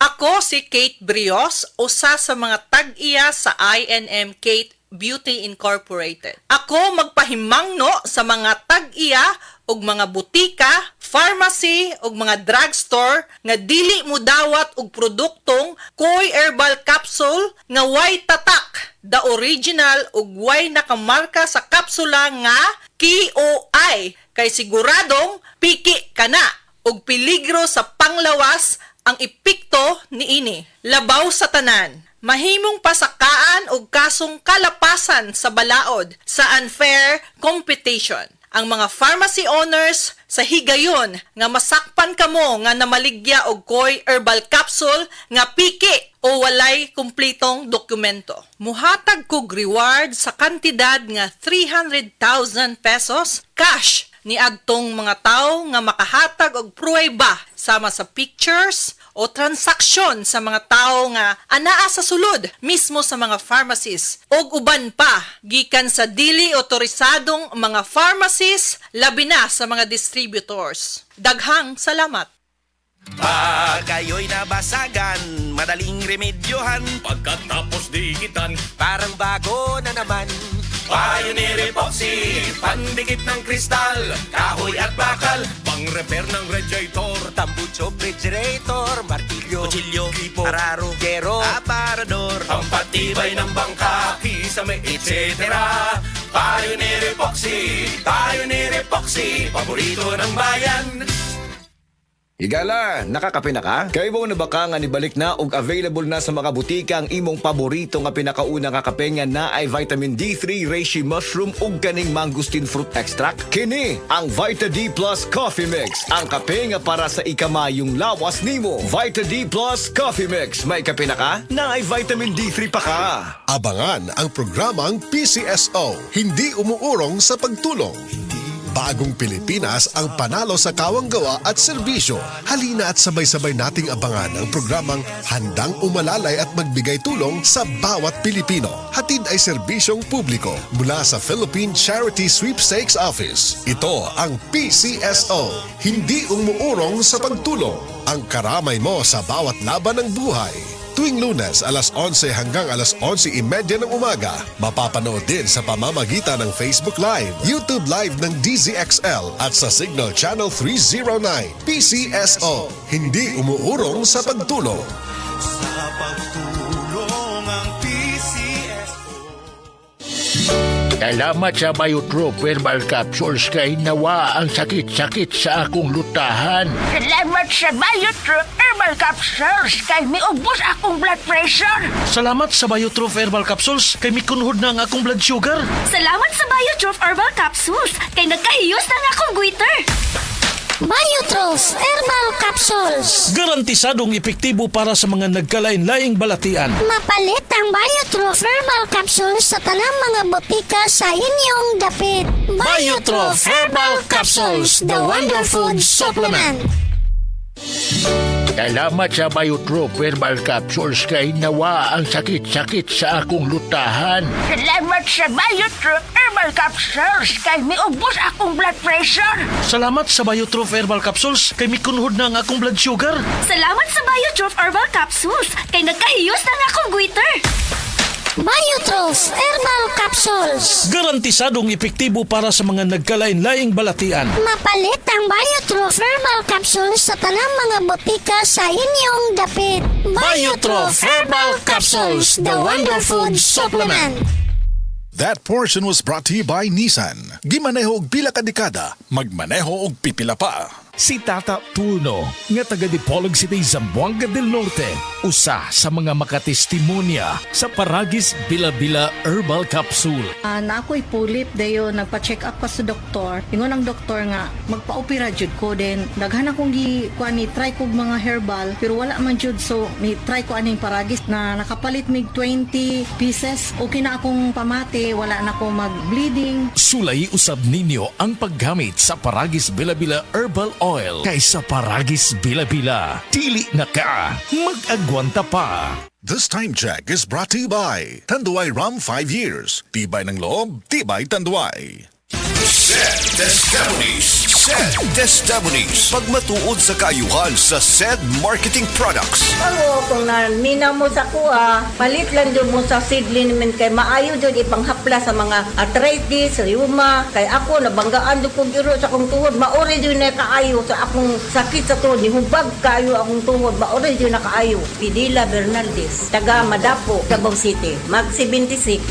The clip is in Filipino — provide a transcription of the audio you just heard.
Ako si Kate Brios, usa sa mga tag-iya sa INM Kate Beauty Incorporated. Ako magpahimangno sa mga tag-iya og mga butika, pharmacy ug mga drugstore nga dili mo dawat og produktong Koy Herbal Capsule nga way tatak, the original ug way nakamarka sa kapsula nga KOI kay siguradong piki kana ug peligro sa panglawas ang epekto niini. Labaw sa tanan. Mahimong pasakaan og kasong kalapasan sa balaod sa unfair competition. Ang mga pharmacy owners sa higayon nga masakpan kamo nga namaligya og Koy Herbal Capsule nga piki o walay kumpletong dokumento. Muhatag kog reward sa kantidad nga 300,000 pesos cash ni agtong mga tao nga makahatag og pruweba sama sa pictures o transaksyon sa mga tao nga anaa sa sulod mismo sa mga pharmacies og uban pa gikan sa dili otorisadong mga pharmacies labi na sa mga distributors. Daghang salamat. Pag kayo'y nabasagan, madaling remedyohan. Pagkatapos dikitan, Parang bago na naman. Pioneer Epoxy, pandikit ng kristal, kahoy at bakal, pang-repair ng radiator, Tambucho, refrigerator, martilyo, kutsilyo, kipo, araro, gero, aparador, pampatibay ng bangka, kisame, etc. Pioneer Epoxy, paborito ng bayan. Higala, nakakape na ka? Kay mo na baka nga nibalik na og available na sa mga butika ang imong paborito nga pinakauna nga kape nga na ay vitamin D3, reishi mushroom ug kaning mangosteen fruit extract. Kini ang Vita D Plus Coffee Mix, ang kape nga para sa ikamayong lawas nimo. Vita D Plus Coffee Mix, may kape na ka? Na ay vitamin D3 pa ka. Abangan ang programang PCSO, hindi umuurong sa pagtulong. Bagong Pilipinas ang panalo sa kawanggawa at serbisyo. Halina at sabay-sabay nating abangan ang programang handang umalalay at magbigay tulong sa bawat Pilipino. Hatid ay serbisyong publiko mula sa Philippine Charity Sweepstakes Office. Ito ang PCSO, hindi umuurong sa pagtulong. Ang karamay mo sa bawat laban ng buhay. Tuwing Lunes, alas 11 hanggang alas 11:30 ng umaga. Mapapanood din sa pamamagitan ng Facebook Live, YouTube Live ng DZXL at sa Signal Channel 309. PCSO, hindi umuurong sa pagtulong. Sa pagtulong ang PCSO. Salamat sa Biotrop Herbal Capsules kay nawa ang sakit-sakit sa akong lutahan. Salamat sa Biotrop Herbal Capsules kay miubos akong blood pressure. Salamat sa Biotrop Herbal Capsules kay mikunhod na ang akong blood sugar. Salamat sa Biotrop Herbal Capsules kay nagkahiyos na nga akong goiter. Biotrop Herbal Capsules. Garantisadong epektibo para sa mga nagkalain-laing balatian. Mapalit ang Biotrop Herbal Capsules sa tanang mga botika sa inyong dapit. Biotrop Herbal Capsules, the Wonder Food Supplement. Salamat sa Biotrop Herbal Capsules kay nawa ang sakit-sakit sa akong lutahan. Salamat sa Biotrop Herbal Capsules kay miubos akong blood pressure. Salamat sa Biotrop Herbal Capsules kay mikunhod na ang akong blood sugar. Salamat sa Biotrop Herbal Capsules kay nagkahiyos na nga akong goiter. Biotrop Herbal Capsules. Garantisadong epektibo para sa mga nagkalain-laing balatian. Mapalit ang Biotrop Herbal Capsules sa tanang mga botika sa inyong dapit. Biotrop Herbal Capsules, the Wonder Food Supplement. That portion was brought to you by Nissan. Gimaneho og pila ka dekada, magmaneho og pipila pa. Si Tata Turno, nga taga Dipolog City, Zamboanga del Norte, usa sa mga makatestimonya sa Paragis Bila-Bila Herbal Capsule. Na ako'y pulip dayo nagpa-check up pa sa doktor. Ingon ang doktor nga magpa-opera jud ko din. Daghan akong kuan ni try kog mga herbal pero wala man jud, so ni try ko aning Paragis na nakapalit mig 20 pieces. Okay na akong pamati, wala na ako mag-bleeding. Sulay usab ninyo ang paggamit sa Paragis Bila-Bila Herbal Oil kaysa Paragis Bila-Bila. Dili na ka, mag-agwanta pa. This time check is brought to you by Tanduay Rum 5 years. Tibay ng loob, tibay Tanduay. Set Testimonies SED Testimonies. Pagmatuod sa kaayuhan sa SED Marketing Products. Ako, kung naminaw mo sa kuha, palit lang dyan mo sa seedling naman kay maayo dyan ipanghapla sa mga arthritis, rheuma. Kay ako, nabanggaan dyan kong giro sa akong tuhod. Maori dyan na kaayo sa akong sakit sa tuhod. Hubag kayo akong tuhod. Maori dyan na kaayo. Pidila Bernaldez, taga Madapo, Davao City. Mag 76.